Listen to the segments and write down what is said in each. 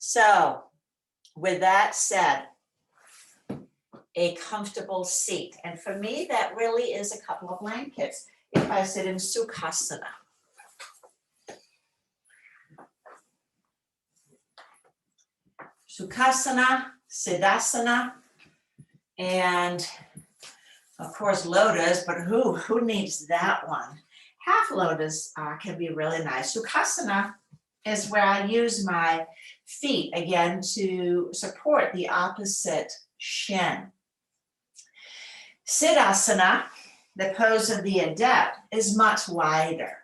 So with that said, a comfortable seat. And for me, that really is a couple of blankets if I sit in Sukhasana. Sukhasana, Siddhasana, and of course Lotus, but who needs that one? Half Lotus can be really nice. Sukhasana is where I use my feet again to support the opposite shin. Siddhasana, the pose of the adept, is much wider.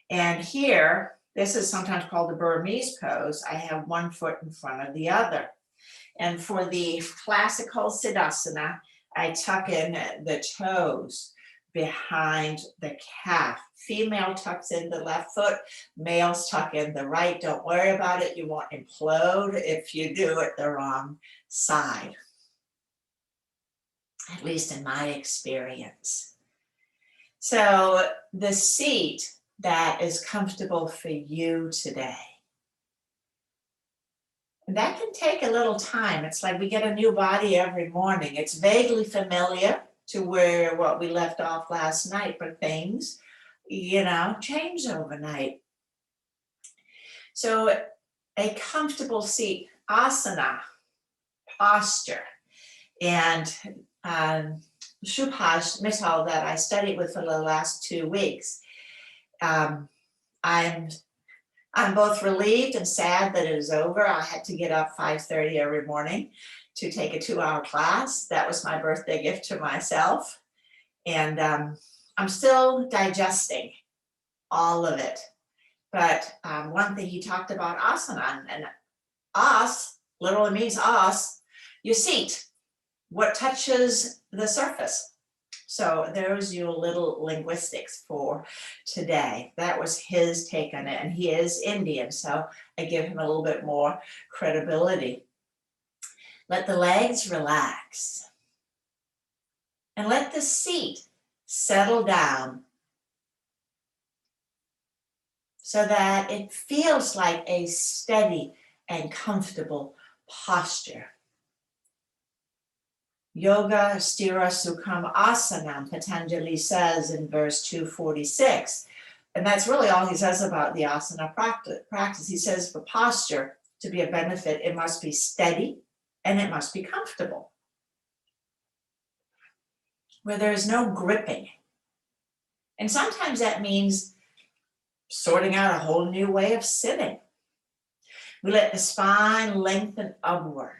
And here, this is sometimes called the Burmese pose. I have one foot in front of the other. And for the classical Siddhasana, I tuck in the toes behind the calf. Female tucks in the left foot, males tuck in the right. Don't worry about it. You won't implode if you do it the wrong side, at least in my experience. So the seat that is comfortable for you today. And that can take a little time. It's like we get a new body every morning. It's vaguely familiar to where what we left off last night, but things, change overnight. So a comfortable seat, asana, posture, and Subhash Mittal that I studied with for the last 2 weeks. I'm both relieved and sad that it is over. I had to get up 5:30 every morning to take a 2-hour class. That was my birthday gift to myself. And I'm still digesting all of it. But one thing he talked about asana, and as literally means as, your seat, what touches the surface. So there's your little linguistics for today. That was his take on it, and he is Indian, so I give him a little bit more credibility. Let the legs relax, and let the seat settle down so that it feels like a steady and comfortable posture. Yoga Sthira Sukham Asanam, Patanjali says in verse 246. And that's really all he says about the asana practice. He says for posture to be a benefit, it must be steady and it must be comfortable, where there is no gripping. And sometimes that means sorting out a whole new way of sitting. We let the spine lengthen upward.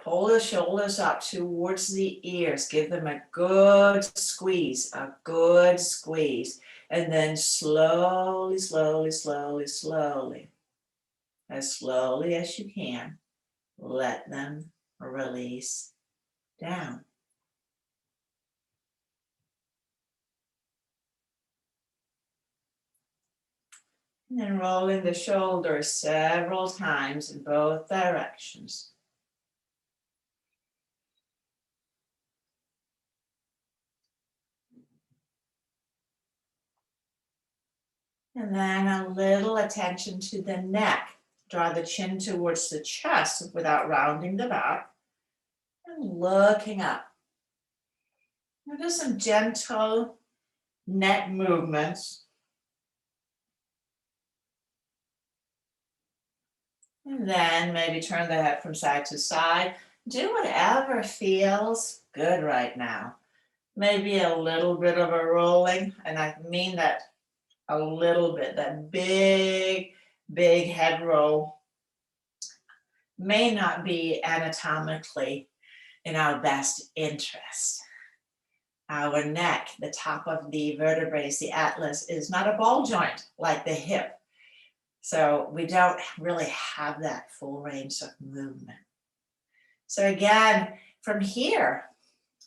Pull the shoulders up towards the ears. Give them a good squeeze, And then slowly, as slowly as you can, let them release down. And then rolling the shoulders several times in both directions. And then a little attention to the neck. Draw the chin towards the chest without rounding the back. And looking up. Now do some gentle neck movements. And then maybe turn the head from side to side. Do whatever feels good right now. Maybe a little bit of a rolling, and I mean that a little bit, that big head roll may not be anatomically in our best interest. Our neck, the top of the vertebrae, the atlas, is not a ball joint like the hip. So we don't really have that full range of movement. So again, from here,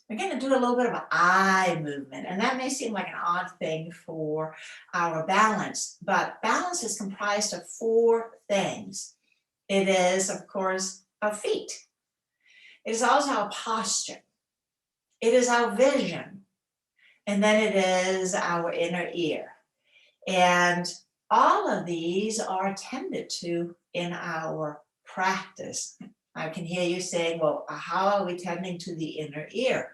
we're going to do a little bit of an eye movement, and that may seem like an odd thing for our balance, but balance is comprised of 4 things. It is, of course, our feet. It is also our posture. It is our vision. And then it is our inner ear. And All of these are tended to in our practice. I can hear you saying, well, how are we tending to the inner ear?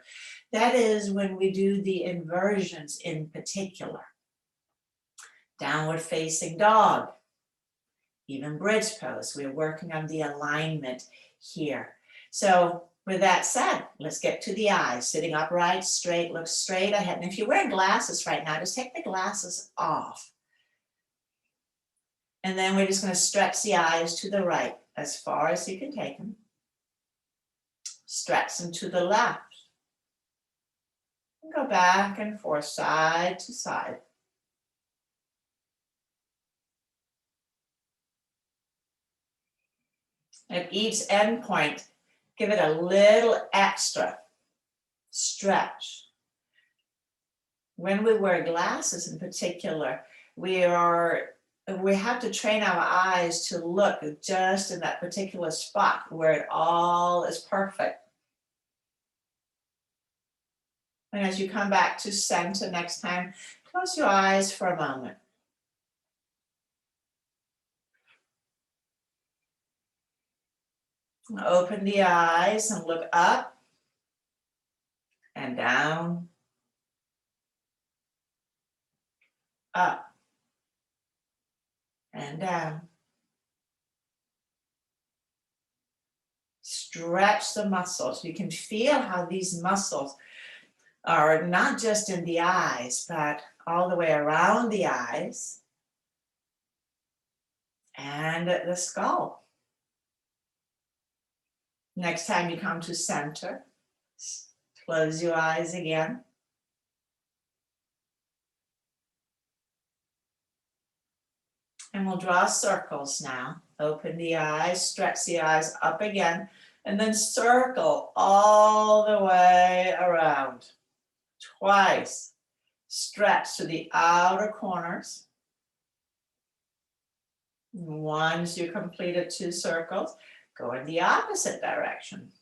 That is when we do the inversions in particular. Downward facing dog, even bridge pose. We're working on the alignment here. So with that said, let's get to the eyes. Sitting upright, straight, look straight ahead. And if you're wearing glasses right now, just take the glasses off. And then we're just going to stretch the eyes to the right as far as you can take them. Stretch them to the left. And go back and forth, side to side. At each end point, give it a little extra stretch. When we wear glasses in particular, we have to train our eyes to look just in that particular spot where it all is perfect. And as you come back to center next time, close your eyes for a moment. Open the eyes and look up and down, up and down. Stretch the muscles. You can feel how these muscles are not just in the eyes, but all the way around the eyes and the skull. Next time you come to center, close your eyes again. And we'll draw circles now. Open the eyes, stretch the eyes up again, and then circle all the way around. Twice. Stretch to the outer corners. Once you completed 2 circles, go in the opposite direction.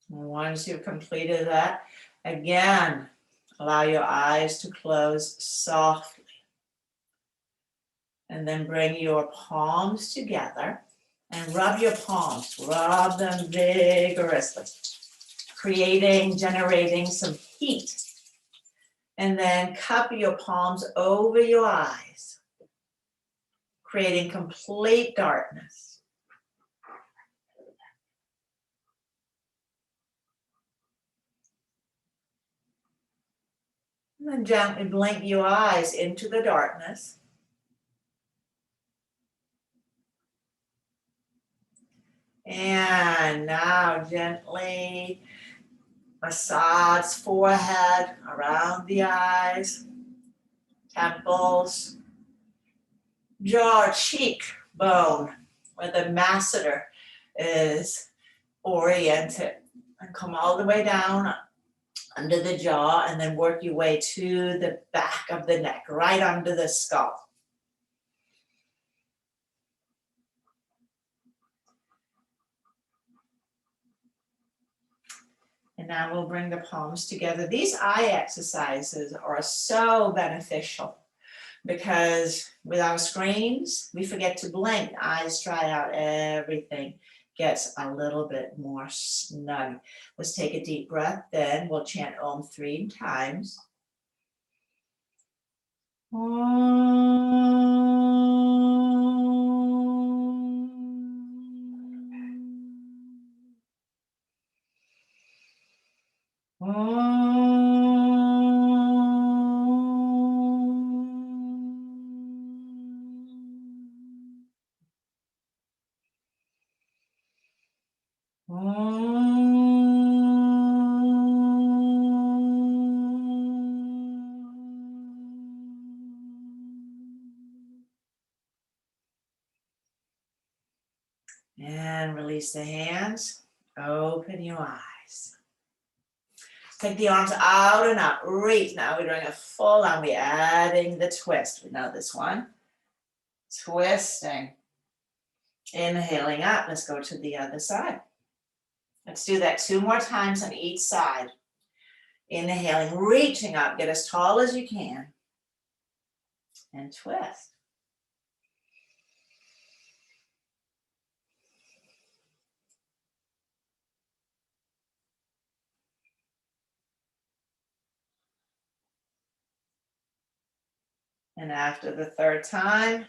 Once you've completed that, again, allow your eyes to close softly. And then bring your palms together and rub your palms. Rub them vigorously, generating some heat. And then cup your palms over your eyes, creating complete darkness. And then gently blink your eyes into the darkness. And now gently massage forehead, around the eyes, temples, jaw, cheek bone, where the masseter is oriented. And come all the way down under the jaw and then work your way to the back of the neck, right under the skull. And now we'll bring the palms together. These eye exercises are so beneficial because with our screens, we forget to blink. Eyes dry out, everything gets a little bit more snug. Let's take a deep breath, then we'll chant Om 3 times. And release the hands. Open your eyes. Take the arms out and up. Reach. Now we're doing a full arm. We're adding the twist. We know this one. Twisting. Inhaling up. Let's go to the other side. Let's do that 2 more times on each side. Inhaling, reaching up, get as tall as you can. And twist. And after the third time,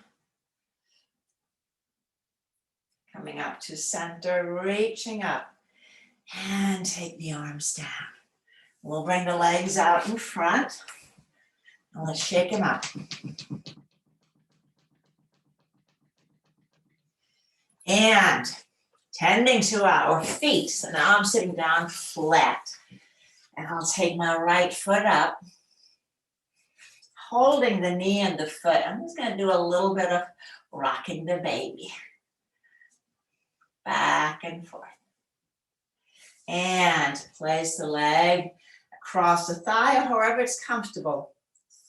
coming up to center, reaching up, and take the arms down. We'll bring the legs out in front, and let's shake them up. And tending to our feet, so now I'm sitting down flat, and I'll take my right foot up, holding the knee and the foot. I'm just going to do a little bit of rocking the baby. Back and forth. And place the leg across the thigh, or however it's comfortable.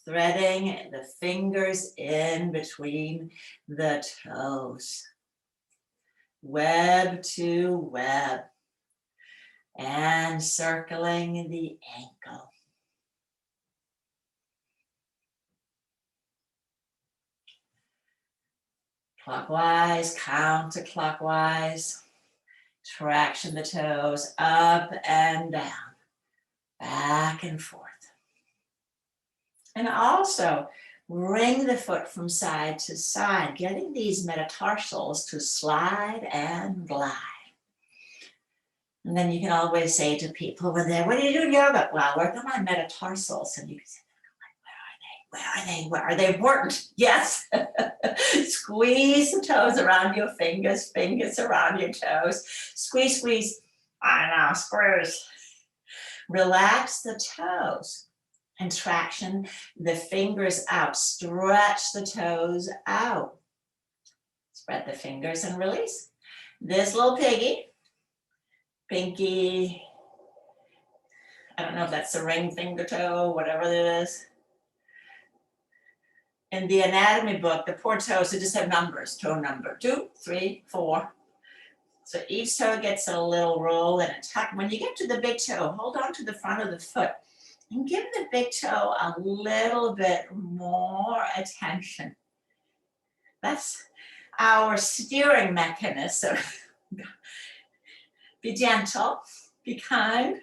Threading the fingers in between the toes. Web to web. And circling the ankle. Clockwise, counterclockwise. Traction the toes up and down, back and forth. And also bring the foot from side to side, getting these metatarsals to slide and glide. And then you can always say to people when they're, what are you doing yoga? Well, work on my metatarsals. And you can say, where are they important? Yes. Squeeze the toes around your fingers, fingers around your toes. Squeeze, squeeze. I know, squeeze. Relax the toes and traction the fingers out. Stretch the toes out. Spread the fingers and release. This little piggy, pinky, I don't know if that's the ring finger toe, whatever it is. In the anatomy book, the poor toes, they just have numbers, toe number 2, 3, 4. So each toe gets a little roll and a tuck. When you get to the big toe, hold on to the front of the foot and give the big toe a little bit more attention. That's our steering mechanism. Be gentle, be kind.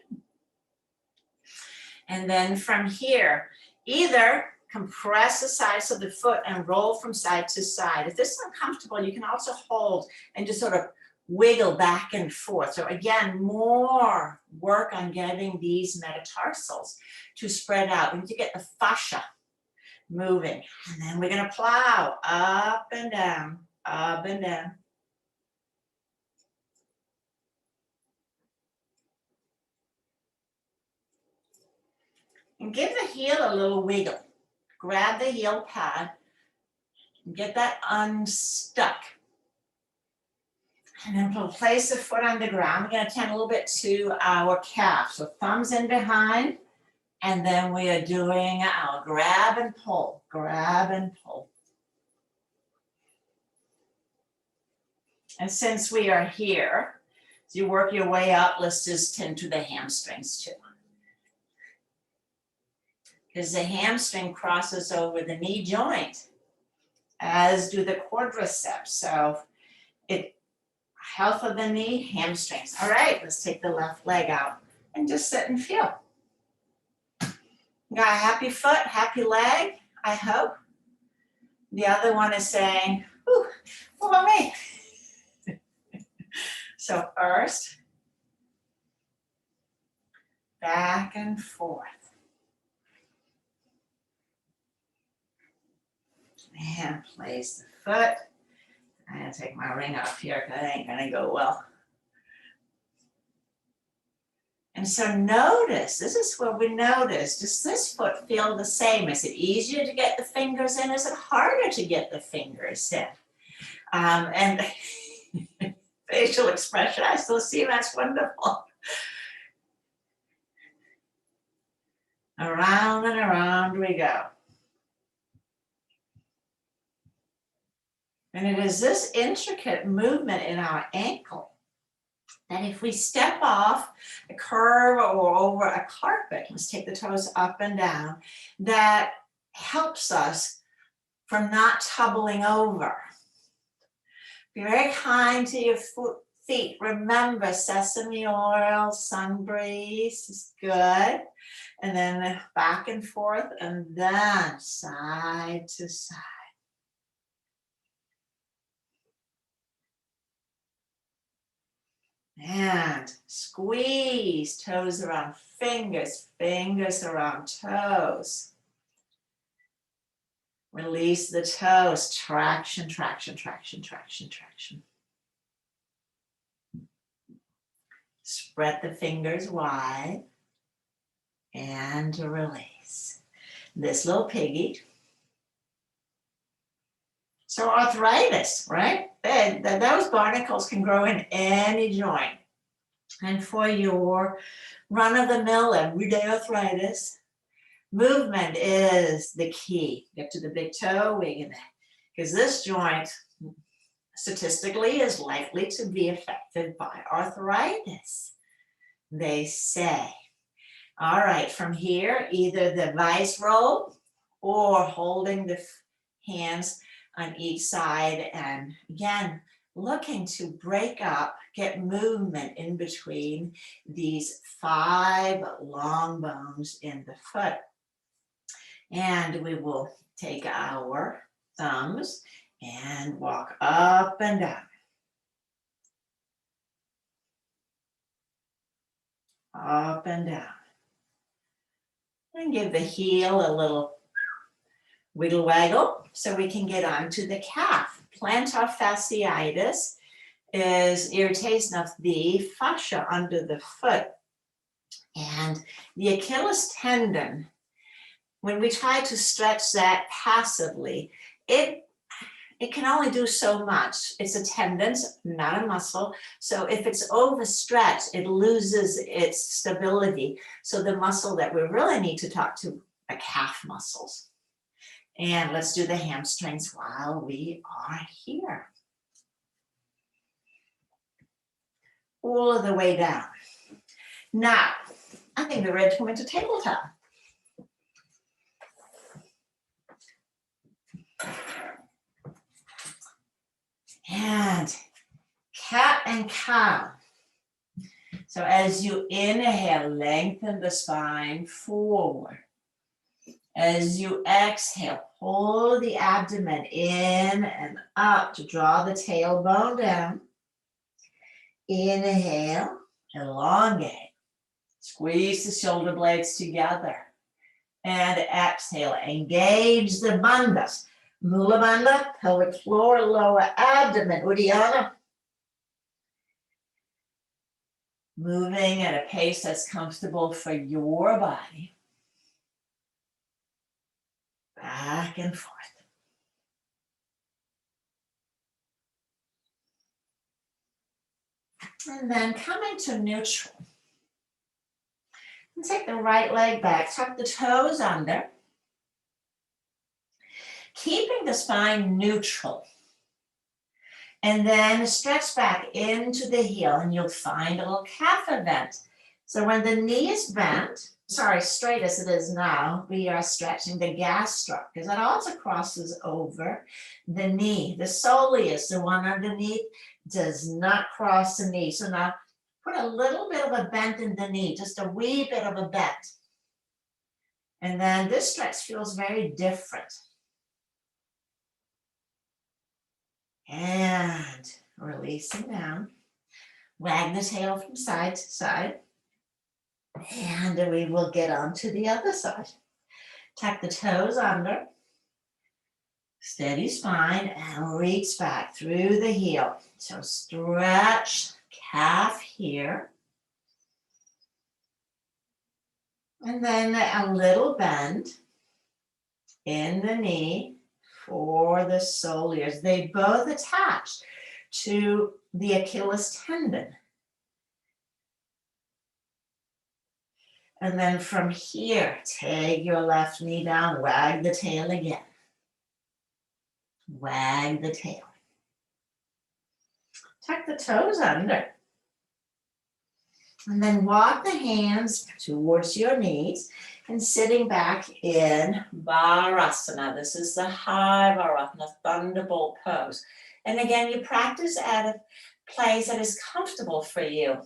And then from here, either compress the sides of the foot and roll from side to side. If this is uncomfortable, you can also hold and just sort of wiggle back and forth. So again, more work on getting these metatarsals to spread out. We need to get the fascia moving. And then we're going to plow up and down, up and down. And give the heel a little wiggle. Grab the heel pad and get that unstuck. And then we'll place the foot on the ground. We're going to tend a little bit to our calf. So thumbs in behind. And then we are doing our grab and pull. Grab and pull. And since we are here, as you work your way up, let's just tend to the hamstrings too. Because the hamstring crosses over the knee joint, as do the quadriceps. So health of the knee, hamstrings. All right, let's take the left leg out and just sit and feel. You got a happy foot, happy leg, I hope. The other one is saying, ooh, what about me? So first, back and forth. And place the foot. I'm going to take my ring off here because it ain't going to go well. And so notice, this is where we notice, does this foot feel the same? Is it easier to get the fingers in? Is it harder to get the fingers in? And facial expression, I still see that's wonderful. Around and around we go. And it is this intricate movement in our ankle Then if we step off a curb or over a carpet, let's take the toes up and down, that helps us from not tumbling over. Be very kind to your feet. Remember, sesame oil, sun breeze is good. And then back and forth, and then side to side. And squeeze toes around fingers, fingers around toes. Release the toes, traction, traction, traction, traction, traction. Spread the fingers wide and release. This little piggy. So arthritis, right? Those barnacles can grow in any joint. And for your run-of-the-mill everyday arthritis, movement is the key. Get to the big toe, wiggle it. Because this joint, statistically, is likely to be affected by arthritis, they say. All right, from here, either the vice roll or holding the hands on each side, and again, looking to break up, get movement in between these 5 long bones in the foot. And we will take our thumbs and walk up and down. Up and down. And give the heel a little wiggle waggle so we can get onto the calf. Plantar fasciitis is irritation of the fascia under the foot. And the Achilles tendon, when we try to stretch that passively, it can only do so much. It's a tendon, not a muscle. So if it's overstretched, it loses its stability. So the muscle that we really need to talk to are calf muscles. And let's do the hamstrings while we are here. All of the way down. Now, I think we're ready to go into tabletop. And cat and cow. So as you inhale, lengthen the spine forward. As you exhale, pull the abdomen in and up to draw the tailbone down. Inhale, elongate. Squeeze the shoulder blades together. And exhale, engage the bandhas. Mula bandha, pelvic floor, lower abdomen. Uddiyana. Moving at a pace that's comfortable for your body. Back and forth. And then coming to neutral. And take the right leg back, tuck the toes under. Keeping the spine neutral. And then stretch back into the heel and you'll find a little calf event. So when the knee is bent, straight as it is now, we are stretching the gastroc because that also crosses over the knee. The soleus, the one underneath, does not cross the knee. So now put a little bit of a bend in the knee, just a wee bit of a bend. And then this stretch feels very different. And releasing down. Wag the tail from side to side. And we will get on to the other side. Tuck the toes under. Steady spine and reach back through the heel. So stretch calf here. And then a little bend in the knee for the soleus. They both attach to the Achilles tendon. And then from here, take your left knee down, wag the tail again. Wag the tail. Tuck the toes under. And then walk the hands towards your knees and sitting back in Varasana. This is the high Varasana, thunderbolt pose. And again, you practice at a place that is comfortable for you.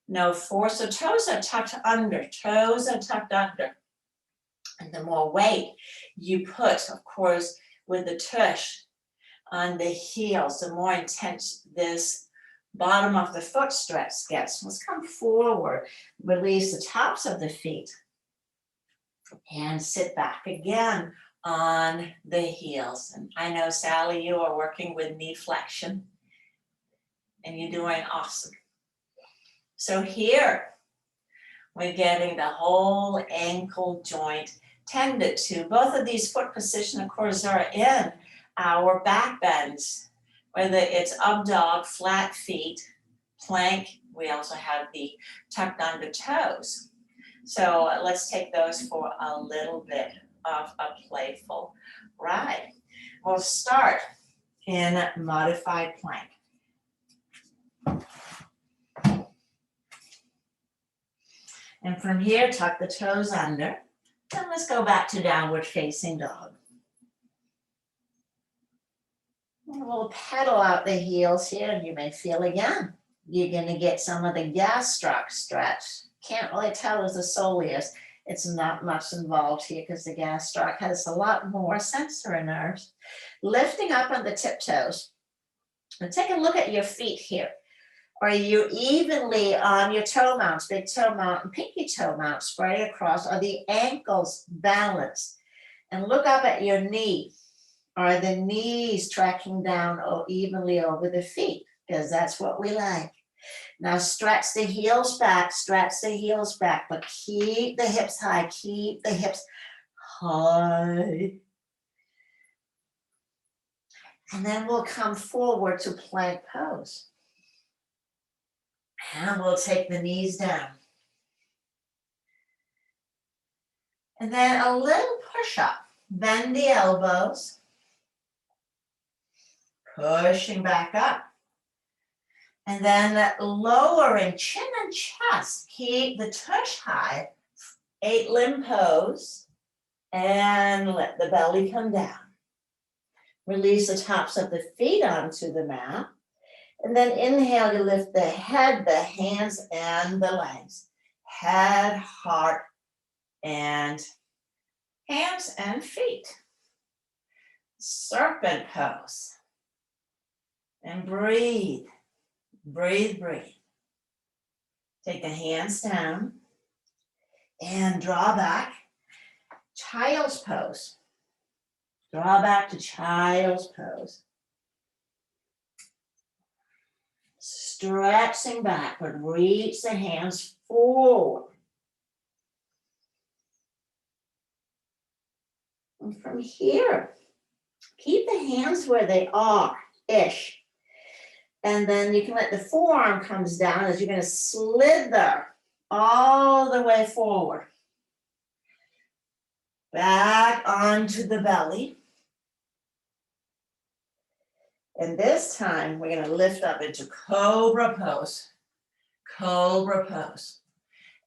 No force, so toes are tucked under, toes are tucked under. And the more weight you put, of course, with the tush on the heels, the more intense this bottom of the foot stretch gets. Let's come forward, release the tops of the feet, and sit back again on the heels. And I know, Sally, you are working with knee flexion, and you're doing awesome. So here, we're getting the whole ankle joint tended to. Both of these foot positions, of course, are in our back bends, whether it's up dog, flat feet, plank. We also have the tucked under toes. So let's take those for a little bit of a playful ride. We'll start in modified plank. And from here, tuck the toes under. And let's go back to downward facing dog. And we'll pedal out the heels here, and you may feel again. You're going to get some of the gastroc stretch. Can't really tell as the soleus. It's not much involved here because the gastroc has a lot more sensory nerves. Lifting up on the tiptoes. And take a look at your feet here. Are you evenly on your toe mounts, big toe mount and pinky toe mount spread across? Are the ankles balanced? And look up at your knee. Are the knees tracking down evenly over the feet? Because that's what we like. Now stretch the heels back, but keep the hips high, keep the hips high. And then we'll come forward to plank pose. And we'll take the knees down. And then a little push up. Bend the elbows. Pushing back up. And then lowering chin and chest. Keep the tush high. 8 limb pose. And let the belly come down. Release the tops of the feet onto the mat. And then inhale, you lift the head, the hands, and the legs. Head, heart, and hands and feet. Serpent pose. And breathe. Breathe, breathe. Take the hands down and draw back. Child's pose. Draw back to child's pose. Stretching backward, reach the hands forward. And from here, keep the hands where they are-ish. And then you can let the forearm comes down as you're going to slither all the way forward. Back onto the belly. And this time, we're going to lift up into cobra pose. Cobra pose.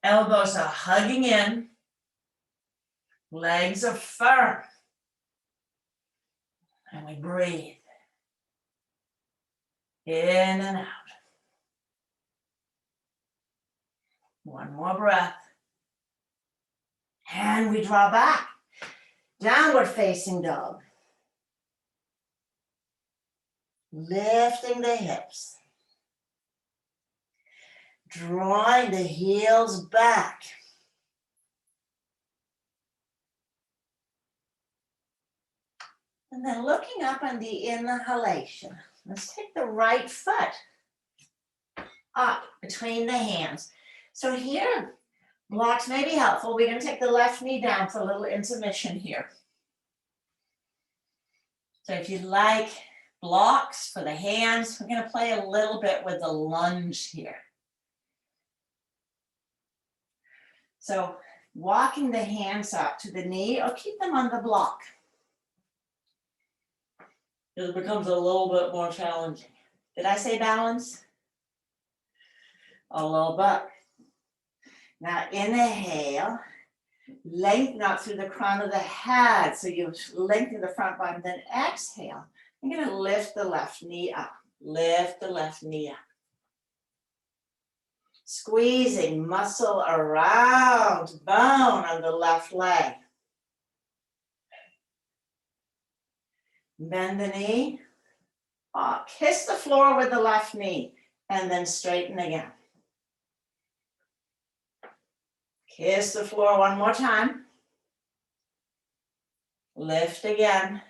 Elbows are hugging in. Legs are firm. And we breathe. In and out. One more breath. And we draw back. Downward facing dog. Lifting the hips. Drawing the heels back. And then looking up on the inhalation. Let's take the right foot up between the hands. So here, blocks may be helpful. We're going to take the left knee down for a little intermission here. So if you'd like blocks for the hands, we're going to play a little bit with the lunge here. So walking the hands up to the knee or keep them on the block. It becomes a little bit more challenging. Did I say balance? A little bit. Now inhale, lengthen up through the crown of the head. So you lengthen the front body, then exhale. You're gonna lift the left knee up. Lift the left knee up. Squeezing muscle around bone on the left leg. Bend the knee. Kiss the floor with the left knee and then straighten again. Kiss the floor one more time. Lift again.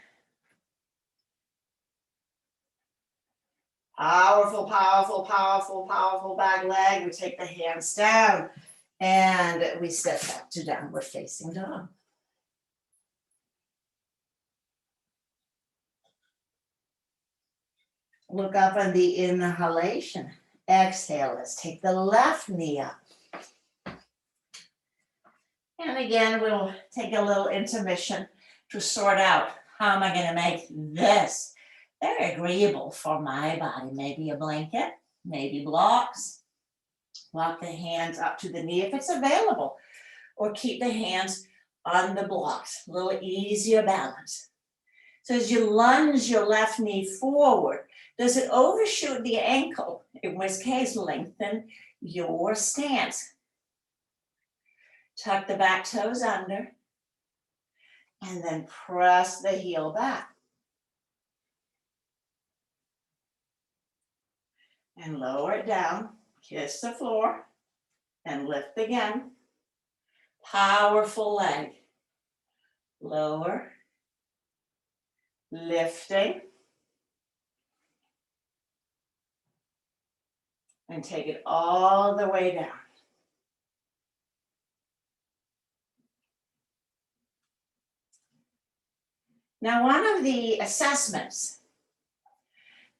Powerful, powerful, powerful, powerful back leg. We take the hands down and we step back to downward facing dog. Look up on the inhalation. Exhale, let's take the left knee up. And again, we'll take a little intermission to sort out how am I going to make this very agreeable for my body. Maybe a blanket, maybe blocks. Walk the hands up to the knee if it's available, or keep the hands on the blocks, a little easier balance. So as you lunge your left knee forward, does it overshoot the ankle? In which case, lengthen your stance. Tuck the back toes under, and then press the heel back. And lower it down, kiss the floor, and lift again. Powerful leg. Lower, lifting, and take it all the way down. Now, one of the assessments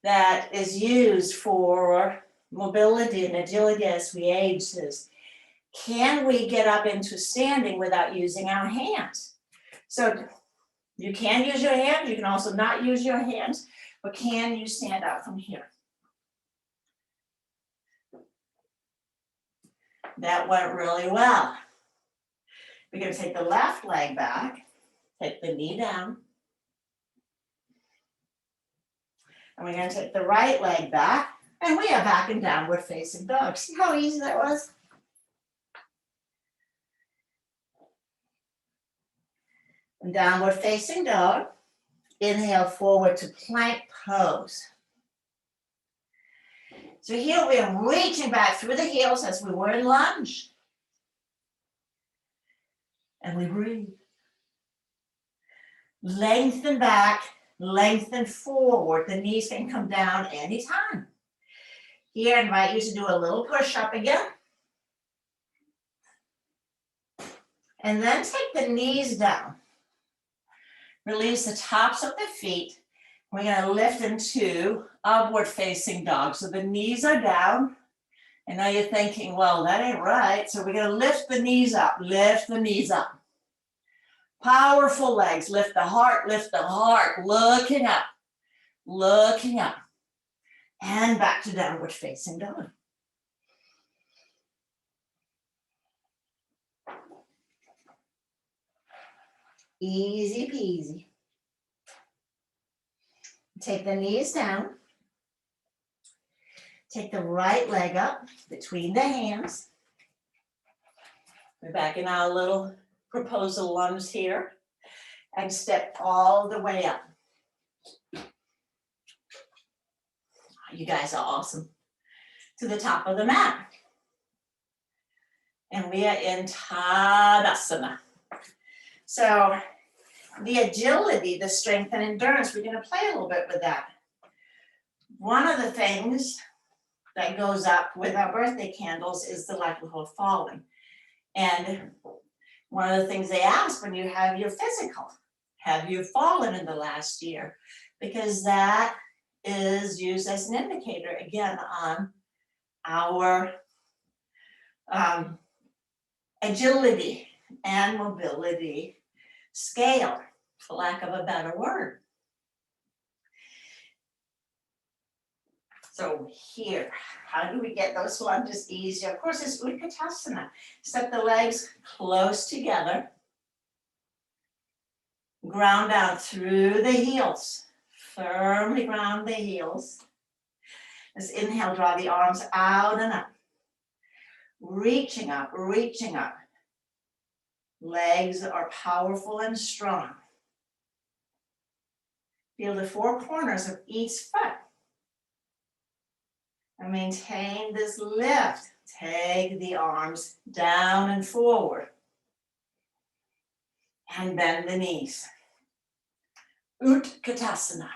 that is used for mobility and agility as we age is, can we get up into standing without using our hands? So you can use your hands, you can also not use your hands, but can you stand up from here? That went really well. We're going to take the left leg back, take the knee down, and we're going to take the right leg back, and we are back in downward facing dog. See how easy that was? And downward facing dog. Inhale forward to plank pose. So here we are reaching back through the heels as we were in lunge. And we breathe. Lengthen back, lengthen forward. The knees can come down anytime. Here, I invite you to do a little push-up again. And then take the knees down. Release the tops of the feet. We're going to lift into upward facing dog. So the knees are down. And now you're thinking, well, that ain't right. So we're going to lift the knees up. Lift the knees up. Powerful legs. Lift the heart. Lift the heart. Looking up. Looking up. And back to downward facing dog. Easy peasy. Take the knees down. Take the right leg up between the hands. We're back in our little proposal lunge here. And step all the way up. You guys are awesome. To the top of the mat. And we are in Tadasana. So the agility, the strength and endurance, we're going to play a little bit with that. One of the things that goes up with our birthday candles is the likelihood of falling. And one of the things they ask when you have your physical, have you fallen in the last year? Because that is used as an indicator, again, on our agility and mobility scale, for lack of a better word. So here, how do we get those lunges easier? Of course, it's Utkatasana. Step the legs close together. Ground down through the heels. Firmly ground the heels. Let's inhale, draw the arms out and up. Reaching up, reaching up. Legs are powerful and strong. Feel the four corners of each foot. And maintain this lift. Take the arms down and forward. And bend the knees. Utkatasana.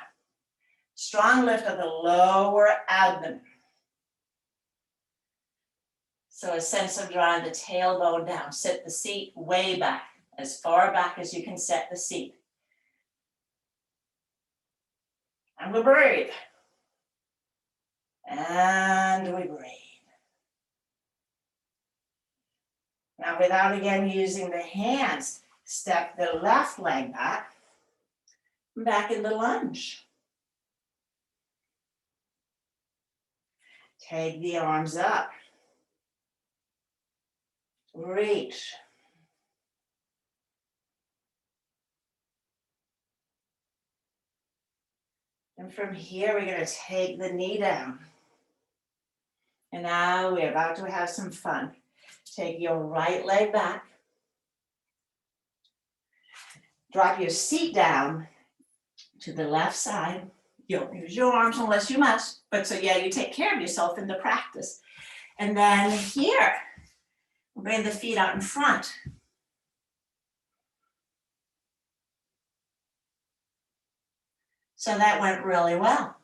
Strong lift of the lower abdomen. So a sense of drawing the tailbone down. Sit the seat way back, as far back as you can set the seat. And we breathe. And we breathe. Now without again using the hands, step the left leg back in the lunge. Take the arms up. Reach. And from here, we're going to take the knee down. And now we're about to have some fun. Take your right leg back. Drop your seat down to the left side. You don't use your arms unless you must. But so yeah, you take care of yourself in the practice. And then here, bring the feet out in front. So that went really well.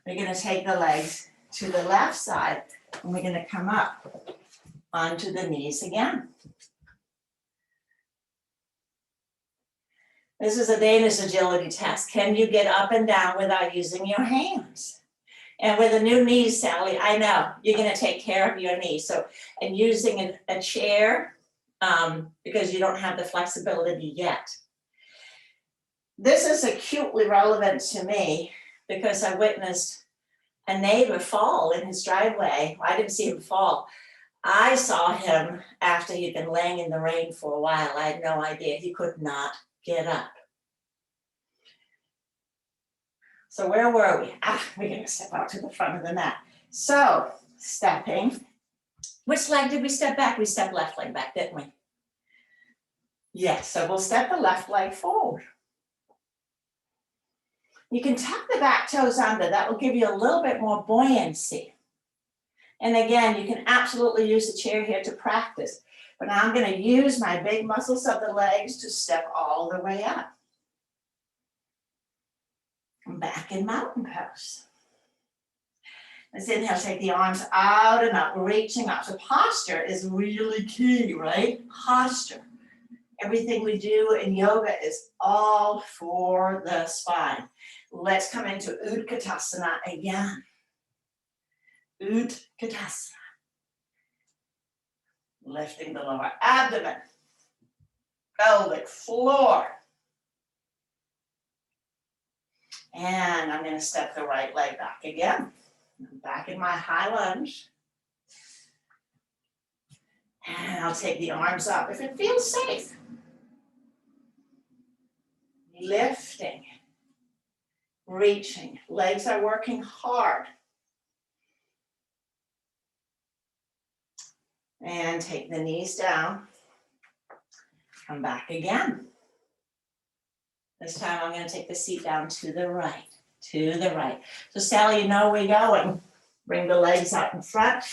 We're going to take the legs to the left side and we're going to come up onto the knees again. This is a Danish agility test. Can you get up and down without using your hands? And with the new knees, Sally, I know you're going to take care of your knees. So, and using a chair because you don't have the flexibility yet. This is acutely relevant to me because I witnessed a neighbor fall in his driveway. I didn't see him fall. I saw him after he'd been laying in the rain for a while. I had no idea. He could not get up. So where were we? We're going to step out to the front of the mat. So stepping. Which leg did we step back? We stepped left leg back, didn't we? Yes, so we'll step the left leg forward. You can tuck the back toes under. That will give you a little bit more buoyancy. And again, you can absolutely use the chair here to practice. But now I'm going to use my big muscles of the legs to step all the way up. I'm back in mountain pose. Let's inhale, take the arms out and up, reaching up. So posture is really key, right? Posture. Everything we do in yoga is all for the spine. Let's come into Utkatasana again. Utkatasana. Lifting the lower abdomen, pelvic floor. And I'm going to step the right leg back again. I'm back in my high lunge. And I'll take the arms up if it feels safe. Lifting, reaching, legs are working hard. And take the knees down, come back again. This time I'm going to take the seat down to the right, to the right. So Sally, you know where we're going. Bring the legs out in front.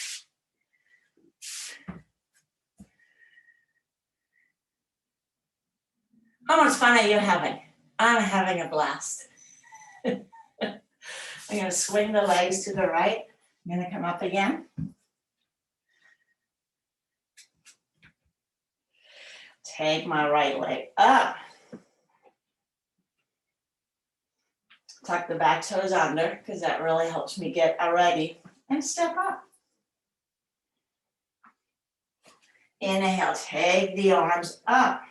How much fun are you having? I'm having a blast. I'm going to swing the legs to the right. I'm going to come up again. Take my right leg up. Tuck the back toes under because that really helps me get ready and step up. Inhale, take the arms up.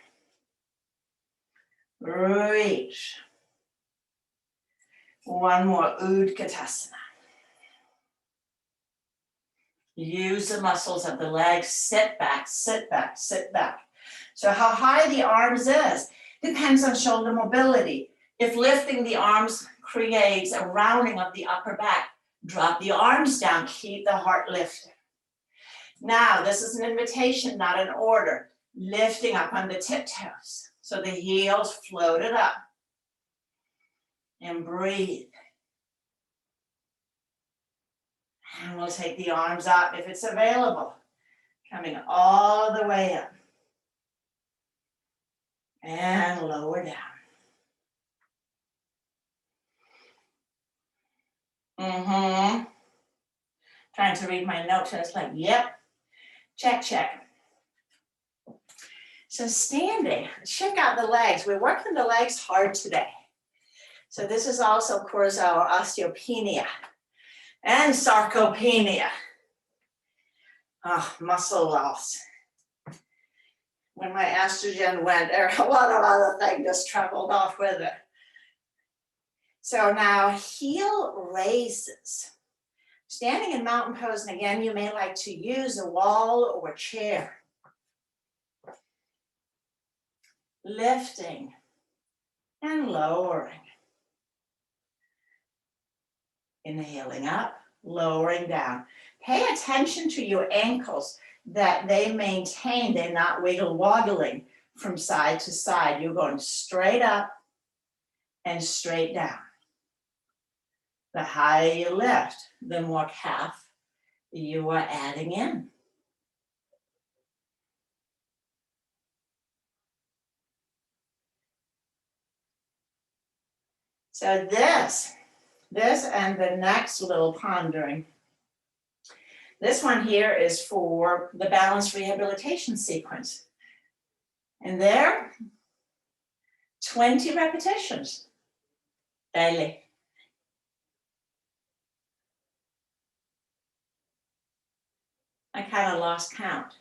Reach. One more, Utkatasana. Use the muscles of the legs, sit back, sit back, sit back. So how high the arms is depends on shoulder mobility. If lifting the arms creates a rounding of the upper back, drop the arms down, keep the heart lifted. Now, this is an invitation, not an order. Lifting up on the tiptoes. So the heels floated up. And breathe. And we'll take the arms up if it's available. Coming all the way up. And lower down. Trying to read my notes and it's like, yep. Check, check. So standing, check out the legs. We're working the legs hard today. So this is also, of course, our osteopenia and sarcopenia. Muscle loss. When my estrogen went, there were a lot of other things just traveled off with it. So now heel raises. Standing in mountain pose, and again, you may like to use a wall or a chair. Lifting and lowering. Inhaling up, lowering down. Pay attention to your ankles, that they maintain, they're not wiggle-woggling from side to side. You're going straight up and straight down. The higher you lift, the more calf you are adding in. So this and the next little pondering. This one here is for the balance rehabilitation sequence. And there, 20 repetitions daily. I kind of lost count.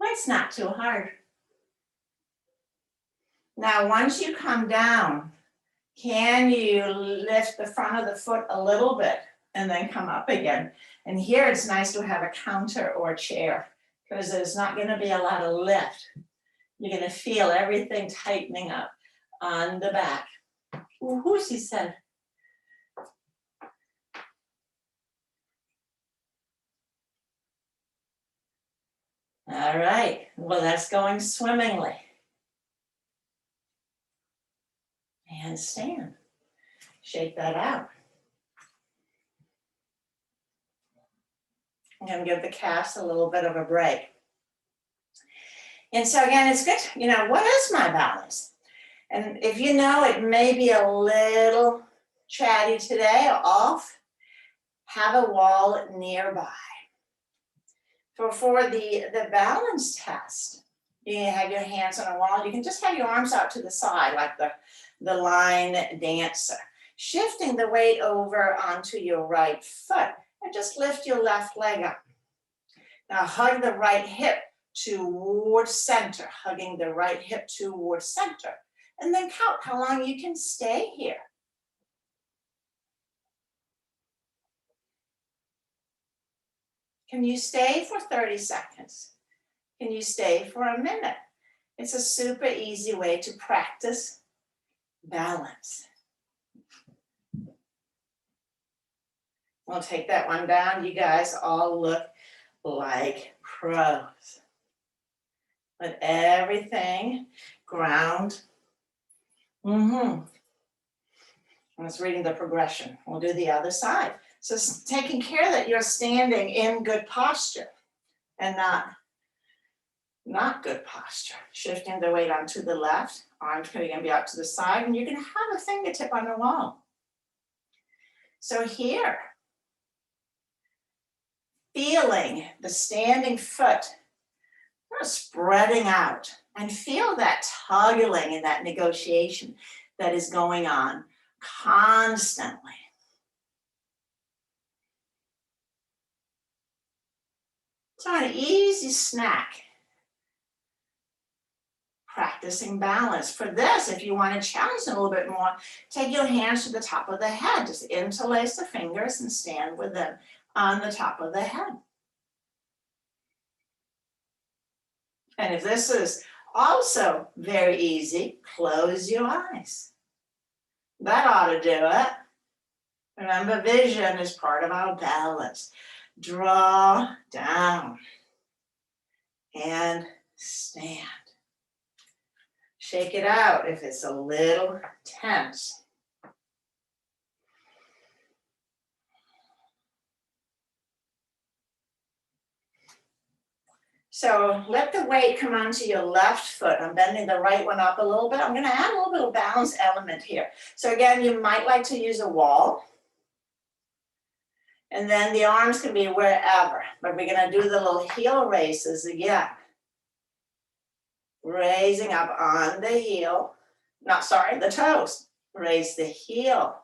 Well, it's not too hard. Now, once you come down, can you lift the front of the foot a little bit and then come up again? And here it's nice to have a counter or a chair because there's not going to be a lot of lift. You're going to feel everything tightening up on the back. Ooh, who's he said? All right, well, that's going swimmingly. And stand. Shake that out. I'm going to give the calves a little bit of a break. And so again, it's good, what is my balance? And if you know it may be a little chatty today or off, have a wall nearby. For the balance test, you can have your hands on a wall. You can just have your arms out to the side like the line dancer. Shifting the weight over onto your right foot and just lift your left leg up. Now hug the right hip towards center, hugging the right hip towards center. And then count how long you can stay here. Can you stay for 30 seconds? Can you stay for a minute? It's a super easy way to practice balance. We'll take that one down. You guys all look like pros. Let everything ground. I was reading the progression. We'll do the other side. So taking care that you're standing in good posture and not good posture. Shifting the weight onto the left, arms are going to be out to the side, and you're going to have a fingertip on the wall. So here, feeling the standing foot spreading out, and feel that toggling and that negotiation that is going on constantly. So an easy snack. Practicing balance. For this, if you want to challenge it a little bit more, take your hands to the top of the head. Just interlace the fingers and stand with them on the top of the head. And if this is also very easy, close your eyes. That ought to do it. Remember, vision is part of our balance. Draw down and stand. Shake it out if it's a little tense. So let the weight come onto your left foot. I'm bending the right one up a little bit. I'm going to add a little bit of balance element here. So again, you might like to use a wall. And then the arms can be wherever. But we're going to do the little heel raises again. Raising up on the heel. The toes. Raise the heel.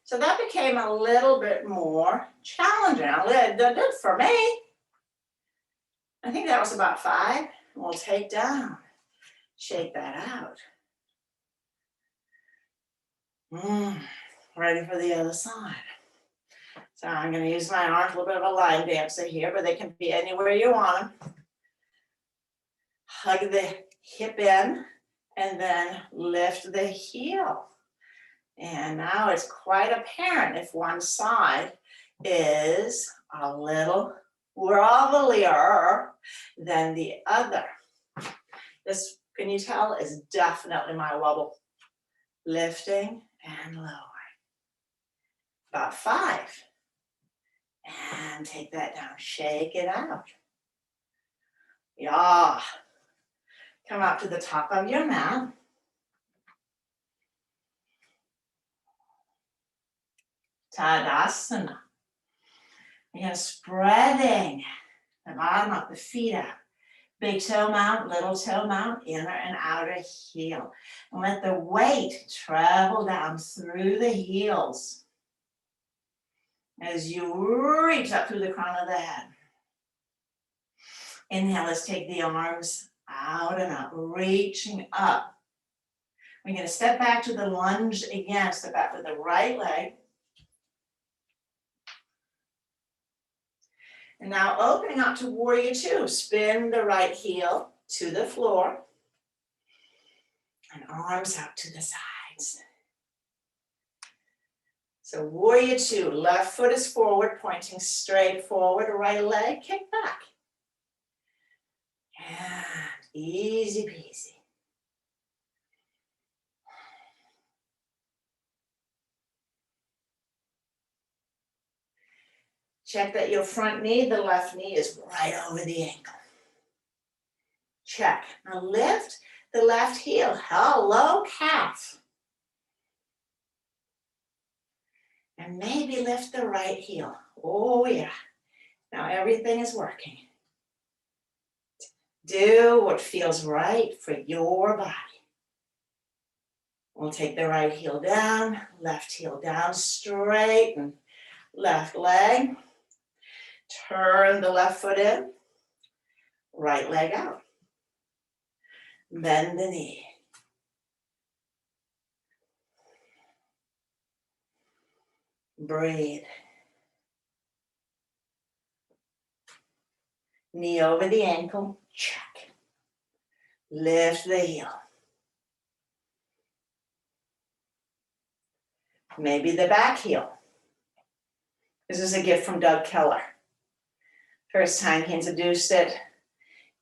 So that became a little bit more challenging. It did for me. I think that was about 5. We'll take down. Shake that out. Ready for the other side. So I'm going to use my arms, a little bit of a line dancer here, but they can be anywhere you want them. Hug the hip in and then lift the heel. And now it's quite apparent if one side is a little wobblier than the other. This, can you tell, is definitely my wobble. Lifting and lowering. About 5. And take that down, shake it out. Yeah. Come up to the top of your mat. Tadasana. Again, spreading the bottom of the feet out. Big toe mount, little toe mount, inner and outer heel. And let the weight travel down through the heels as you reach up through the crown of the head. Inhale, let's take the arms out and up, reaching up. We're going to step back to the lunge again, step back with the right leg. And now opening up to warrior 2, spin the right heel to the floor and arms out to the sides. So warrior 2, left foot is forward, pointing straight forward, right leg, kick back. And easy peasy. Check that your front knee, the left knee, is right over the ankle. Check. Now lift the left heel. Hello, calf. And maybe lift the right heel. Oh, yeah. Now everything is working. Do what feels right for your body. We'll take the right heel down, left heel down, straighten left leg. Turn the left foot in, right leg out. Bend the knee. Breathe. Knee over the ankle, check. Lift the heel. Maybe the back heel. This is a gift from Doug Keller. First time he introduced it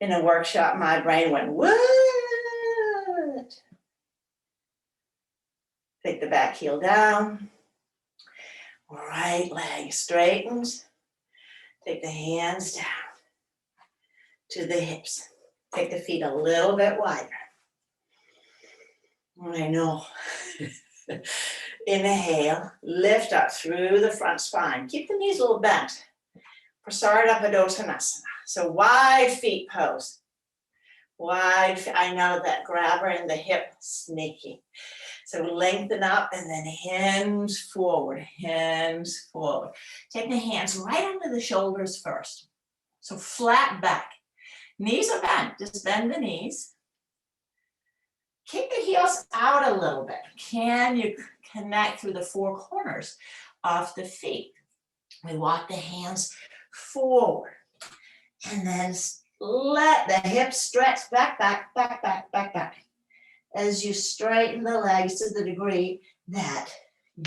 in a workshop, my brain went, what? Take the back heel down. Right leg straightens. Take the hands down to the hips. Take the feet a little bit wider. I know. Inhale, lift up through the front spine. Keep the knees a little bent. Prasarita Padottanasana. So wide feet pose. Wide, I know that grabber in the hip, sneaky. So lengthen up and then hands forward, hands forward. Take the hands right under the shoulders first. So flat back. Knees are bent, just bend the knees. Kick the heels out a little bit. Can you connect through the four corners of the feet? We walk the hands forward and then let the hips stretch back, back, back, back, back, back. As you straighten the legs to the degree that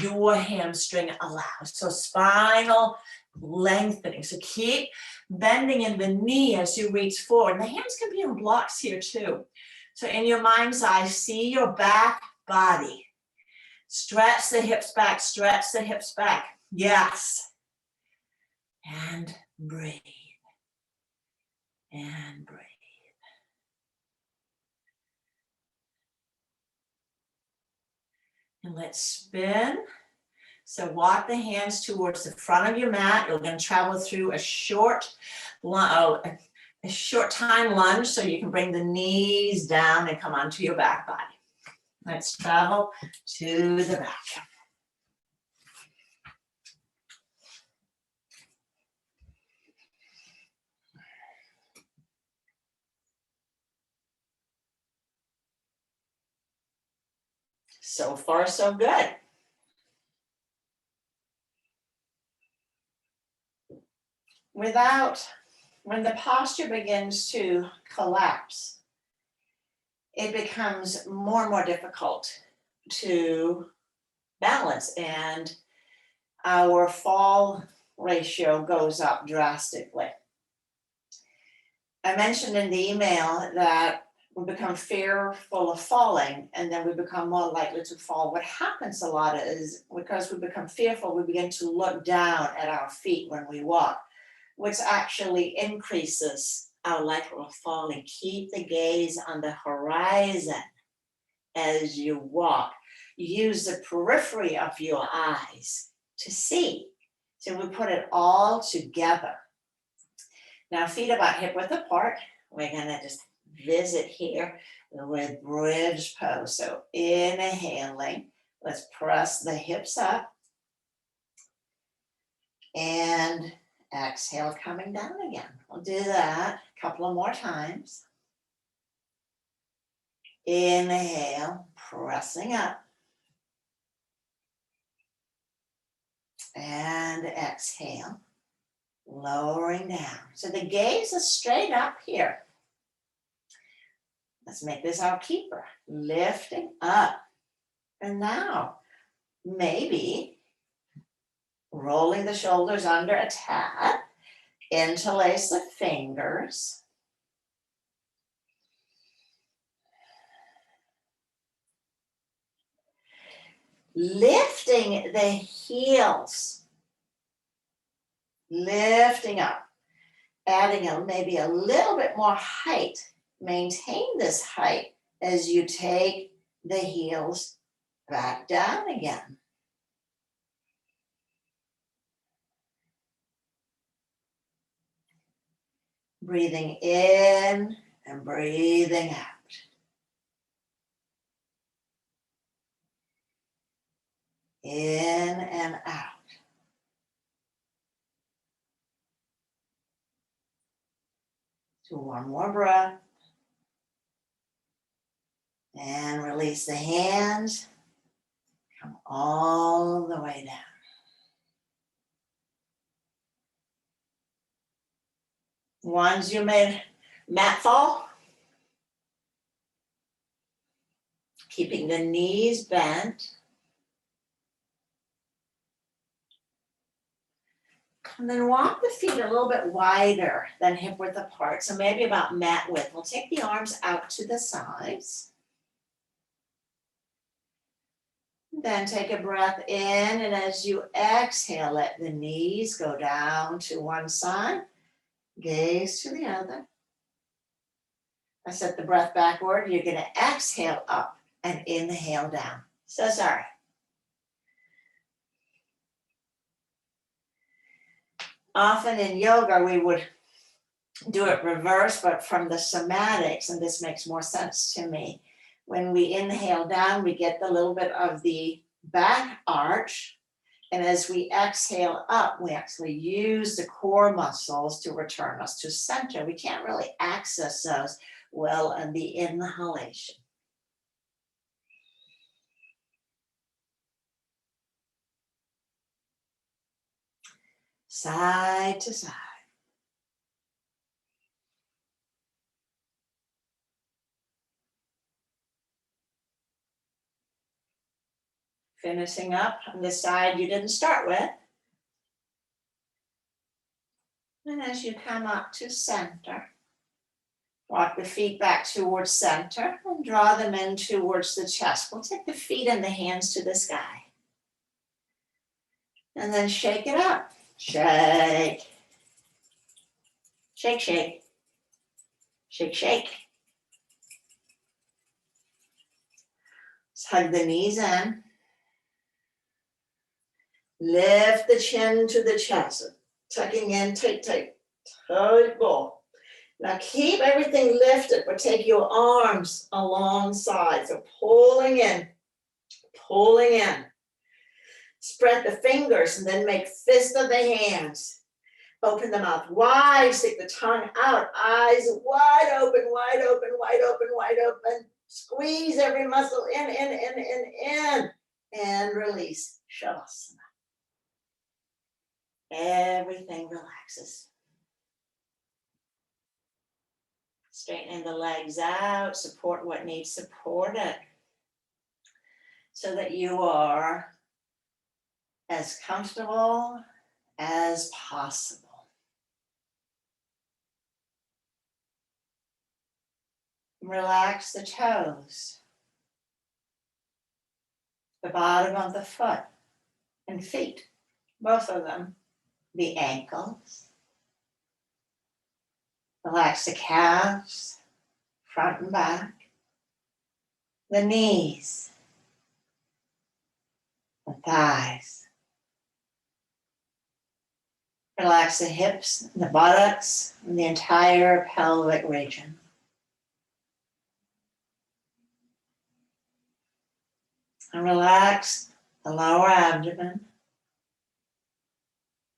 your hamstring allows. So spinal lengthening. So keep bending in the knee as you reach forward. And the hands can be in blocks here too. So in your mind's eye, see your back body. Stretch the hips back, stretch the hips back. Yes. And breathe. And breathe. And let's spin. So walk the hands towards the front of your mat. You're going to travel through a short time lunge so you can bring the knees down and come onto your back body. Let's travel to the back. So far, so good. When the posture begins to collapse, it becomes more and more difficult to balance, and our fall ratio goes up drastically. I mentioned in the email that we become fearful of falling, and then we become more likely to fall. What happens a lot is because we become fearful, we begin to look down at our feet when we walk, which actually increases our likelihood of falling. Keep the gaze on the horizon as you walk. Use the periphery of your eyes to see. So we put it all together. Now feet about hip width apart. We're gonna just visit here with bridge pose. So inhaling, let's press the hips up. And exhale, coming down again. We'll do that a couple of more times. Inhale, pressing up. And exhale, lowering down. So the gaze is straight up here. Let's make this our keeper. Lifting up. And now, maybe rolling the shoulders under a tad. Interlace the fingers. Lifting the heels. Lifting up. Adding maybe a little bit more height. Maintain this height as you take the heels back down again. Breathing in and breathing out. In and out. Do one more breath. And release the hands. Come all the way down. Once you made mat fall, keeping the knees bent. And then walk the feet a little bit wider than hip width apart. So maybe about mat width. We'll take the arms out to the sides. Then take a breath in, and as you exhale, let the knees go down to one side. Gaze to the other. I set the breath backward. You're going to exhale up and inhale down. So sorry. Often in yoga, we would do it reverse, but from the somatics, and this makes more sense to me. When we inhale down, we get the little bit of the back arch. And as we exhale up, we actually use the core muscles to return us to center. We can't really access those well in the inhalation. side to side. Finishing up on the side you didn't start with. And as you come up to center, walk the feet back towards center and draw them in towards the chest. We'll take the feet and the hands to the sky. And then shake it up. Shake. Shake, shake. Shake, shake. Let's hug the knees in. Lift the chin to the chest. Tucking in, tight, tight. Tight ball. Now keep everything lifted, but take your arms alongside. So pulling in, pulling in. Spread the fingers and then make fist of the hands. Open the mouth wide, stick the tongue out, eyes wide open, wide open, wide open, wide open. Squeeze every muscle in. And release. Shavasana. Everything relaxes. Straightening the legs out, support what needs supported so that you are as comfortable as possible. Relax the toes, the bottom of the foot and feet, both of them, the ankles. Relax the calves, front and back, the knees, the thighs. Relax the hips, the buttocks, and the entire pelvic region. And relax the lower abdomen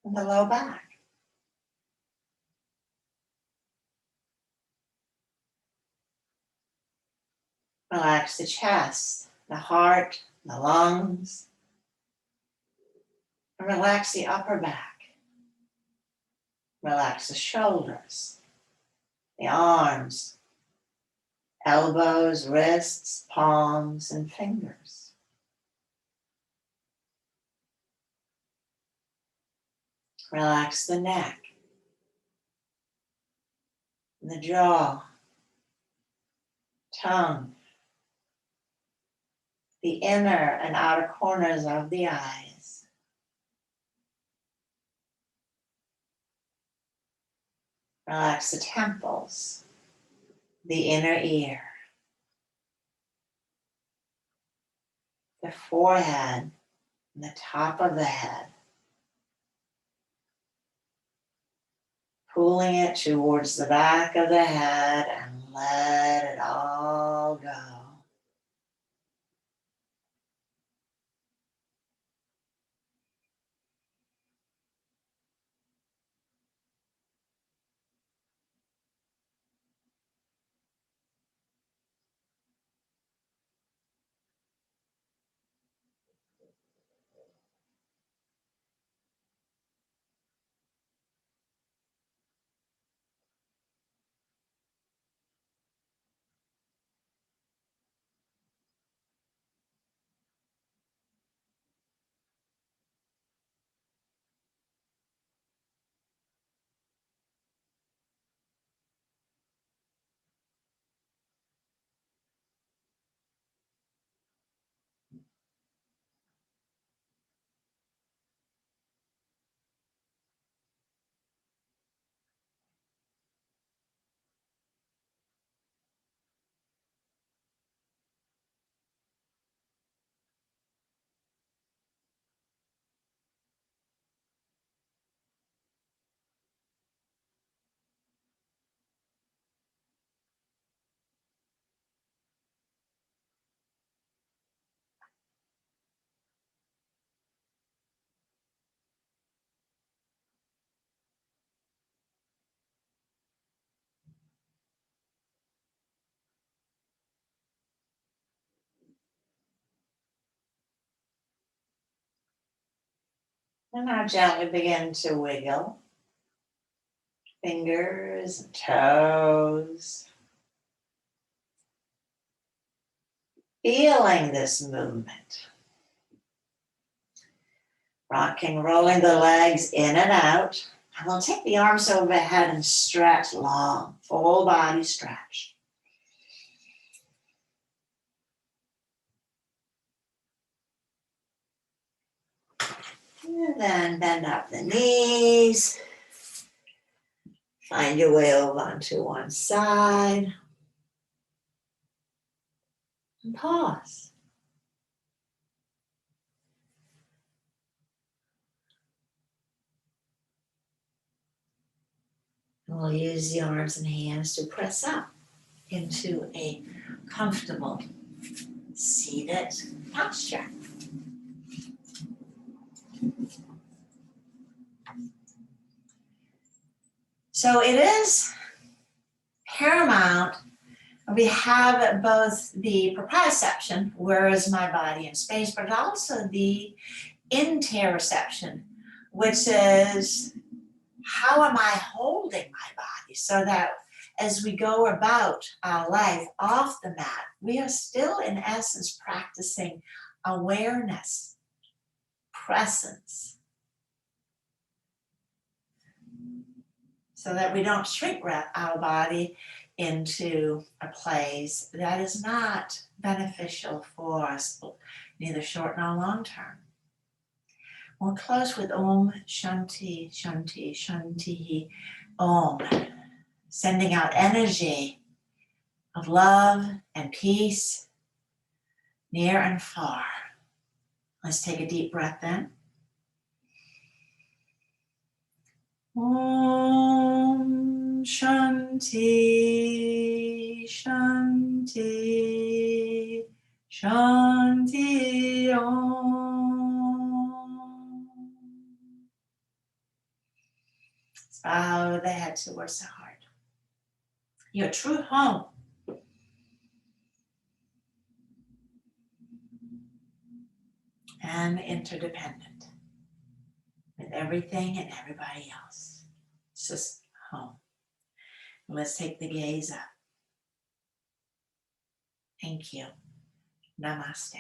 and the low back. Relax the chest, the heart, the lungs. And relax the upper back. Relax the shoulders, the arms, elbows, wrists, palms, and fingers. Relax the neck, the jaw, tongue, the inner and outer corners of the eyes. Relax the temples, the inner ear, the forehead, and the top of the head. Pulling it towards the back of the head and let it all go. And now gently begin to wiggle. Fingers and toes. Feeling this movement. Rocking, rolling the legs in and out. And we'll take the arms overhead and stretch long, full body stretch. And then bend up the knees. Find your way over onto one side. And pause. And we'll use the arms and hands to press up into a comfortable seated posture. So it is paramount. We have both the proprioception, where is my body in space, but also the interoception, which is how am I holding my body, so that as we go about our life off the mat, we are still in essence practicing awareness, presence, so that we don't shrink wrap our body into a place that is not beneficial for us, neither short nor long term. We'll close with Om Shanti, Shanti, Shanti, Om, sending out energy of love and peace, near and far. Let's take a deep breath in. Om Shanti, Shanti, Shanti Om. Bow the head towards the heart. Your true home. And interdependent with everything and everybody else. It's just home. Let's take the gaze up. Thank you. Namaste.